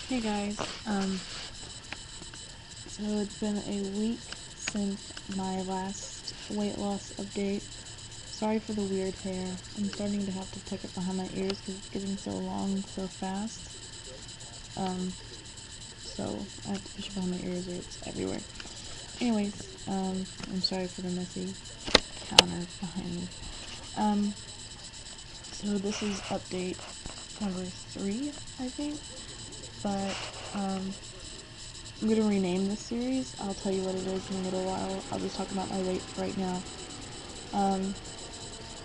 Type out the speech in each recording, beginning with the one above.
Hey guys, so it's been a week since my last weight loss update. Sorry for the weird hair. I'm starting to have to tuck it behind my ears because it's getting so long so fast. So I have to push it behind my ears or it's everywhere. Anyways, I'm sorry for the messy counter behind me. So this is update number 3, I think, but, I'm gonna rename this series. I'll tell you what it is in a little while. I'll just talk about my weight right now.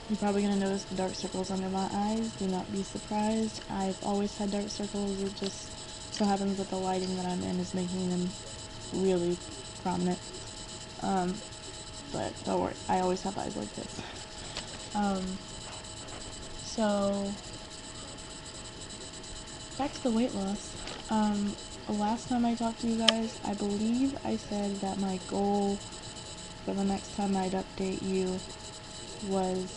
You're probably gonna notice the dark circles under my eyes. Do not be surprised. I've always had dark circles. It just so happens that the lighting that I'm in is making them really prominent. But don't worry, I always have eyes like this. So back to the weight loss. Last time I talked to you guys, I believe I said that my goal for the next time I'd update you was,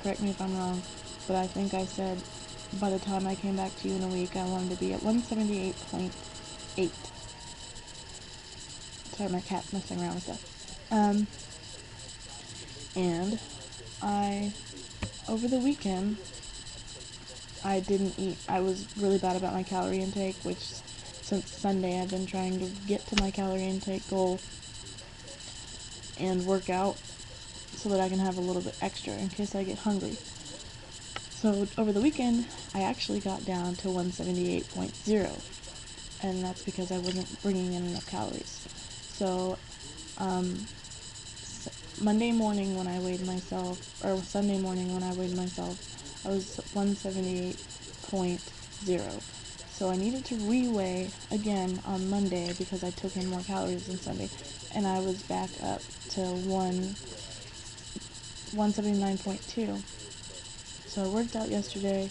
correct me if I'm wrong, but I think I said by the time I came back to you in a week, I wanted to be at 178.8. Sorry, my cat's messing around with stuff. And over the weekend, I didn't eat. I was really bad about my calorie intake, which since Sunday I've been trying to get to my calorie intake goal and work out so that I can have a little bit extra in case I get hungry. So over the weekend, I actually got down to 178.0, and that's because I wasn't bringing in enough calories. So Monday morning when I weighed myself, or Sunday morning when I weighed myself, I was 178.0. So I needed to re-weigh again on Monday because I took in more calories than Sunday, and I was back up to 179.2. So I worked out yesterday,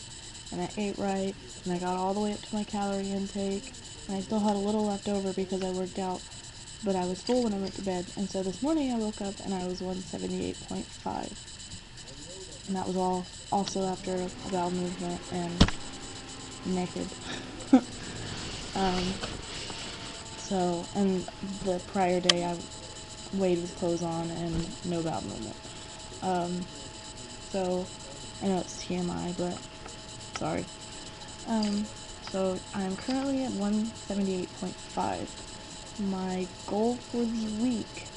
and I ate right, and I got all the way up to my calorie intake, and I still had a little left over because I worked out, but I was full when I went to bed, and so this morning I woke up and I was 178.5, and that was all also after a bowel movement and naked. And the prior day I weighed with clothes on and no bowel movement. So I know it's TMI, but sorry. So I'm currently at 178.5. My goal for the week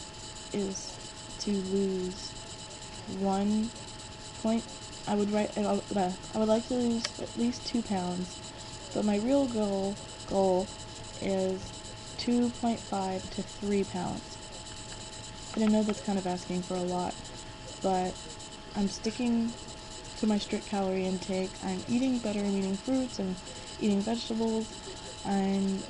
is to lose I would like to lose at least 2 pounds, but my real goal is 2.5 to 3 pounds. And I know that's kind of asking for a lot, but I'm sticking to my strict calorie intake. I'm eating better. I'm eating fruits and eating vegetables. I'm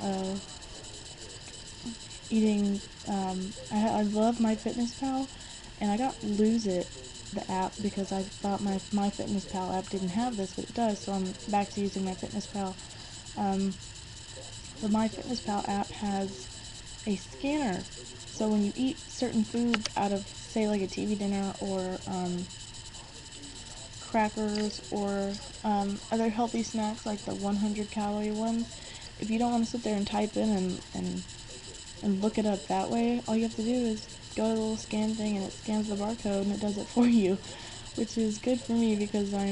eating, I love MyFitnessPal, and I got Lose It, the app, because I thought my MyFitnessPal app didn't have this, but it does, so I'm back to using MyFitnessPal. The MyFitnessPal app has a scanner, so when you eat certain foods out of, say, like a TV dinner or crackers or other healthy snacks like the 100 calorie ones, if you don't want to sit there and type in and look it up that way, all you have to do is go to the little scan thing and it scans the barcode and it does it for you, which is good for me because I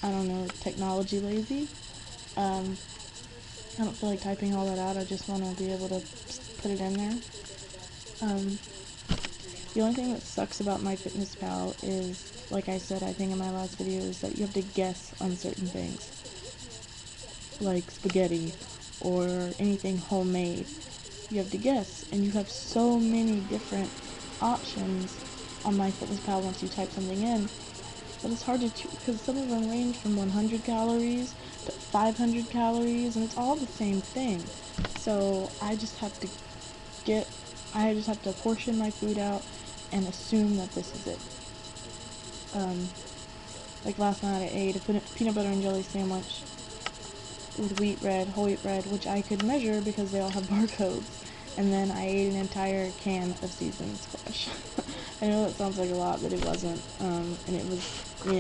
don't know, technology lazy. I don't feel like typing all that out. I just want to be able to put it in there. The only thing that sucks about MyFitnessPal is, like I said, I think in my last video, is that you have to guess on certain things, like spaghetti or anything homemade. You have to guess, and you have so many different options on MyFitnessPal once you type something in, but it's hard to choose because some of them range from 100 calories to 500 calories, and it's all the same thing. So I just have to portion my food out and assume that this is it. Like last night I ate a peanut butter and jelly sandwich with whole wheat bread, which I could measure because they all have barcodes. And then I ate an entire can of seasoned squash. I know that sounds like a lot, but it wasn't. And it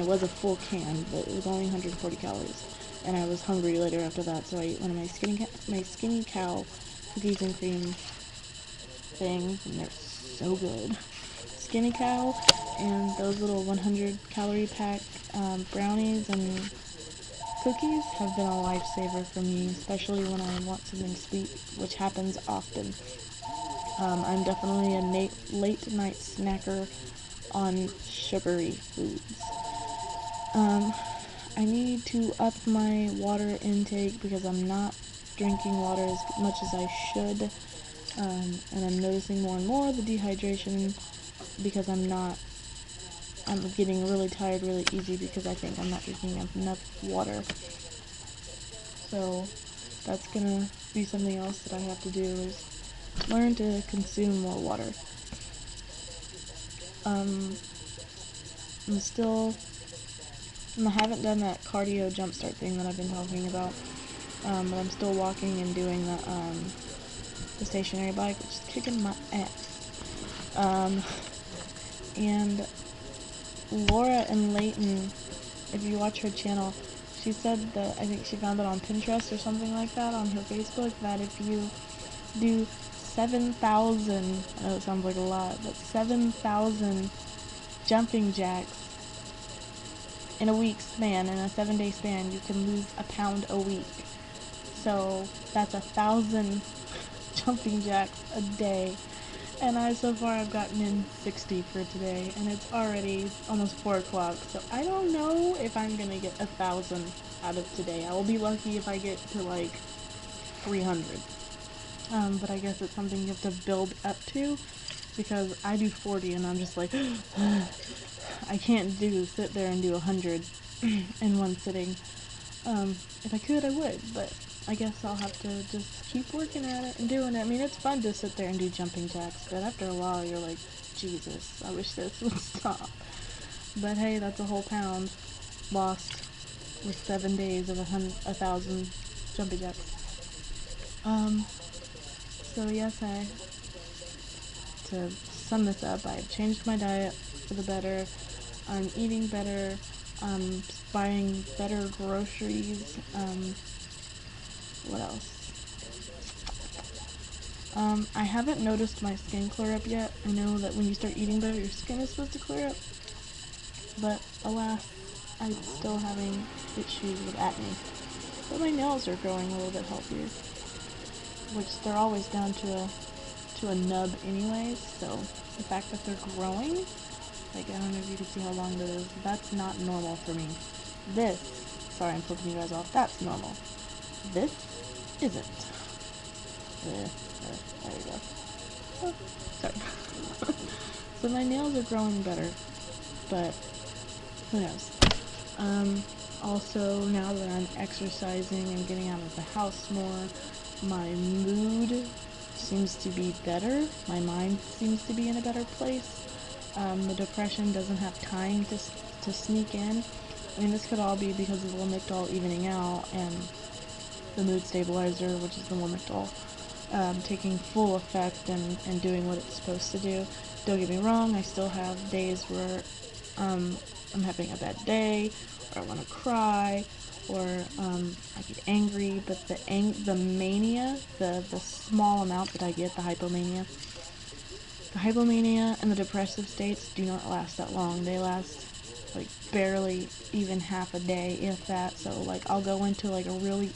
was a full can, but it was only 140 calories. and I was hungry later after that, so I ate one of my Skinny Cow cookies and cream things, and they're so good. Skinny Cow and those little 100 calorie pack brownies and cookies have been a lifesaver for me, especially when I want something sweet, which happens often. I'm definitely a late night snacker on sugary foods. I need to up my water intake because I'm not drinking water as much as I should, and I'm noticing more and more the dehydration because I'm getting really tired really easy because I think I'm not drinking enough water. So that's gonna be something else that I have to do, is learn to consume more water. I haven't done that cardio jumpstart thing that I've been talking about, but I'm still walking and doing the stationary bike, which is kicking my ass. And Laura and Layton, if you watch her channel, she said that, I think she found it on Pinterest or something like that on her Facebook, that if you do 7,000, I know it sounds like a lot, but 7,000 jumping jacks in a week's span, in a 7-day span, you can lose a pound a week. So that's 1,000 jumping jacks a day. And so far I've gotten in 60 for today, and it's already almost 4 o'clock, so I don't know if I'm gonna get 1,000 out of today. I will be lucky if I get to like 300. But I guess it's something you have to build up to, because I do 40 and I'm just like, I can't sit there and do 100 in one sitting. If I could, I would, but I guess I'll have to just keep working at it and doing it. I mean, it's fun to sit there and do jumping jacks, but after a while you're like, Jesus, I wish this would stop. But hey, that's a whole pound lost with 7 days of 1,000 jumping jacks. So yes, to sum this up, I've changed my diet for the better. I'm eating better. I'm buying better groceries. What else? I haven't noticed my skin clear up yet. I know that when you start eating better, your skin is supposed to clear up. But alas, I'm still having issues with acne. But my nails are growing a little bit healthier, which they're always down to a nub anyways, so the fact that they're growing, like, I don't know if you can see how long that is, that's not normal for me. Sorry, I'm flipping you guys off, that's normal. This isn't. There you go. Oh, sorry. So my nails are growing better, but who knows. Also, now that I'm exercising and getting out of the house more, my mood seems to be better. My mind seems to be in a better place. The depression doesn't have time to sneak in. I mean, this could all be because of the Lamictal evening out and the mood stabilizer, which is the Lamictal, taking full effect and doing what it's supposed to do. Don't get me wrong, I still have days where I'm having a bad day, or I want to cry, or I get angry, but the mania, the small amount that I get, the hypomania and the depressive states do not last that long. They last like barely even half a day, if that. So like I'll go into like a really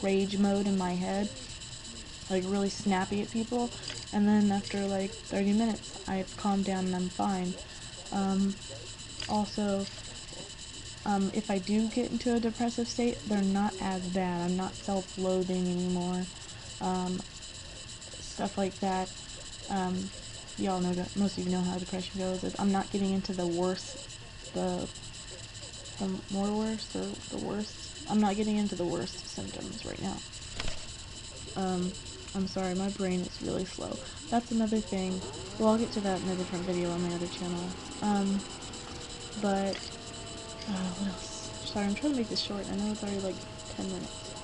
rage mode in my head, like really snappy at people, and then after like 30 minutes I've calmed down and I'm fine. Also, if I do get into a depressive state, they're not as bad. I'm not self-loathing anymore. Stuff like that. Y'all know that, most of you know how depression goes. I'm not getting into the worst, the more worst, or the worst. I'm not getting into the worst symptoms right now. I'm sorry, my brain is really slow. That's another thing. Well, I'll get to that in a different video on my other channel. But what else? Sorry, I'm trying to make this short. I know it's already like 10 minutes.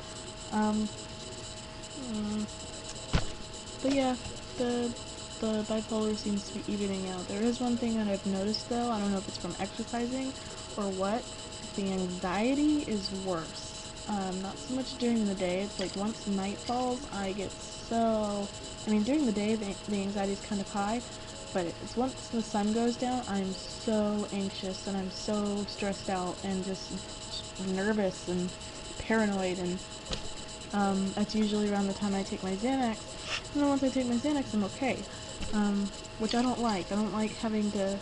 But yeah, the bipolar seems to be evening out. There is one thing that I've noticed though, I don't know if it's from exercising or what, the anxiety is worse. Not so much during the day. It's like once night falls, I get so... I mean, during the day, the anxiety is kind of high, but it's once the sun goes down, I'm so anxious and I'm so stressed out and just nervous and paranoid, and that's usually around the time I take my Xanax. And then once I take my Xanax, I'm okay, which I don't like. I don't like having to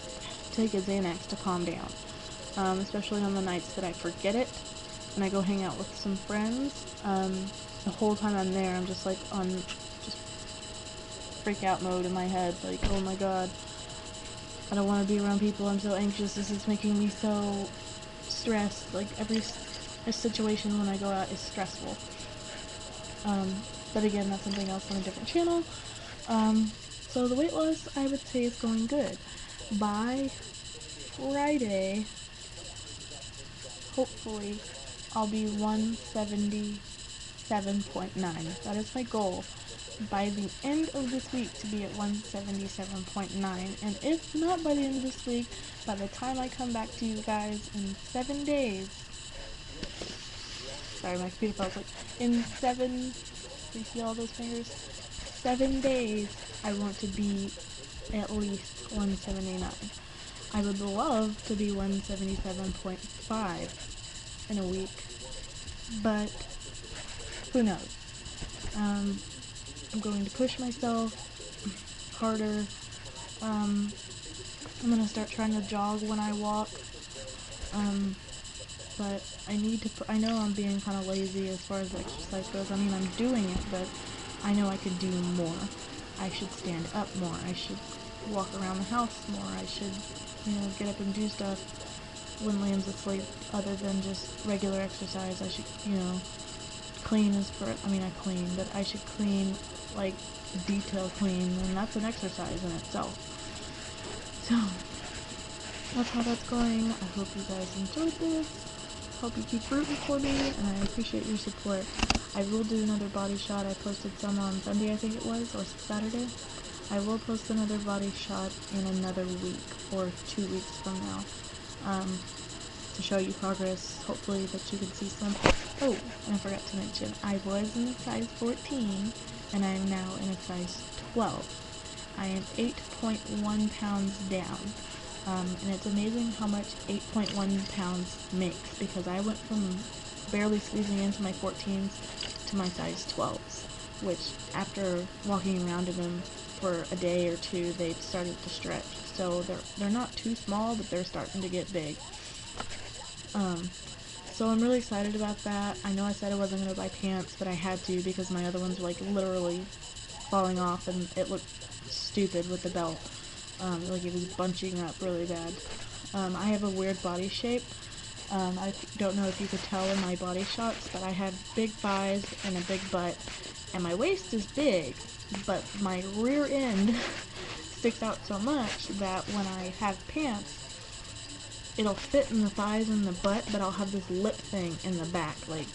take a Xanax to calm down, especially on the nights that I forget it and I go hang out with some friends. The whole time I'm there, I'm just like on just freak out mode in my head, like, oh my god, I don't want to be around people, I'm so anxious, this is making me so stressed. Like, every situation when I go out is stressful. But again, that's something else on a different channel. So the weight loss, I would say, is going good. By Friday, hopefully, I'll be 177.9. That is my goal. By the end of this week to be at 177.9, and if not by the end of this week, by the time I come back to you guys in 7 days, sorry, my computer fell asleep, in 7, you see all those fingers? 7 days, I want to be at least 179. I would love to be 177.5 in a week, but who knows? I'm going to push myself harder. I'm gonna start trying to jog when I walk. But I need to, I know I'm being kind of lazy as far as exercise goes. I mean, I'm doing it, but I know I could do more. I should stand up more. I should walk around the house more. I should, get up and do stuff when Liam's asleep other than just regular exercise. I should, clean I clean, but I should clean, like, detail clean, and that's an exercise in itself. So, that's how that's going. I hope you guys enjoyed this. Hope you keep rooting for me, and I appreciate your support. I will do another body shot. I posted some on Sunday, I think it was, or Saturday. I will post another body shot in another week, or 2 weeks from now, to show you progress, hopefully that you can see some. Oh, and I forgot to mention, I was in a size 14, and I am now in a size 12. I am 8.1 pounds down, and it's amazing how much 8.1 pounds makes, because I went from barely squeezing into my 14s to my size 12s, which after walking around in them for a day or two, they've started to stretch. So they're not too small, but they're starting to get big. So I'm really excited about that. I know I said I wasn't going to buy pants, but I had to because my other ones were like literally falling off and it looked stupid with the belt. Like it was bunching up really bad. I have a weird body shape. I don't know if you could tell in my body shots, but I have big thighs and a big butt, and my waist is big, but my rear end sticks out so much that when I have pants, it'll fit in the thighs and the butt, but I'll have this lip thing in the back, like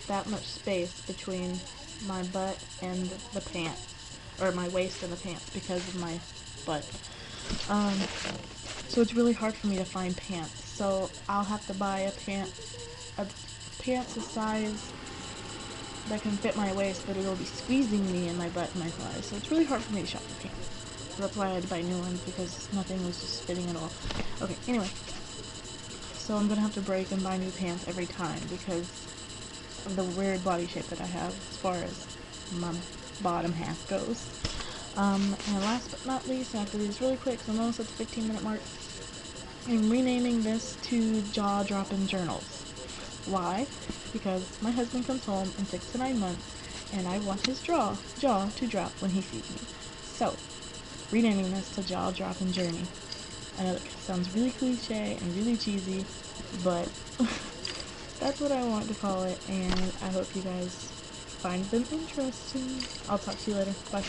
that much space between my butt and the pants, or my waist and the pants because of my butt. So it's really hard for me to find pants. So I'll have to buy a pants a size that can fit my waist, but it'll be squeezing me in my butt and my thighs. So it's really hard for me to shop for pants. So that's why I had to buy new ones, because nothing was just fitting at all. Okay, anyway. So I'm gonna have to break and buy new pants every time because of the weird body shape that I have as far as my bottom half goes. And last but not least, I have to do this really quick, so I'm almost at the 15-minute mark. I'm renaming this to Jaw Droppin' Journals. Why? Because my husband comes home in 6 to 9 months, and I want his jaw to drop when he sees me. So, renaming this to Jaw Droppin' Journey. I know that sounds really cliche and really cheesy, but that's what I want to call it, and I hope you guys find them interesting. I'll talk to you later. Bye.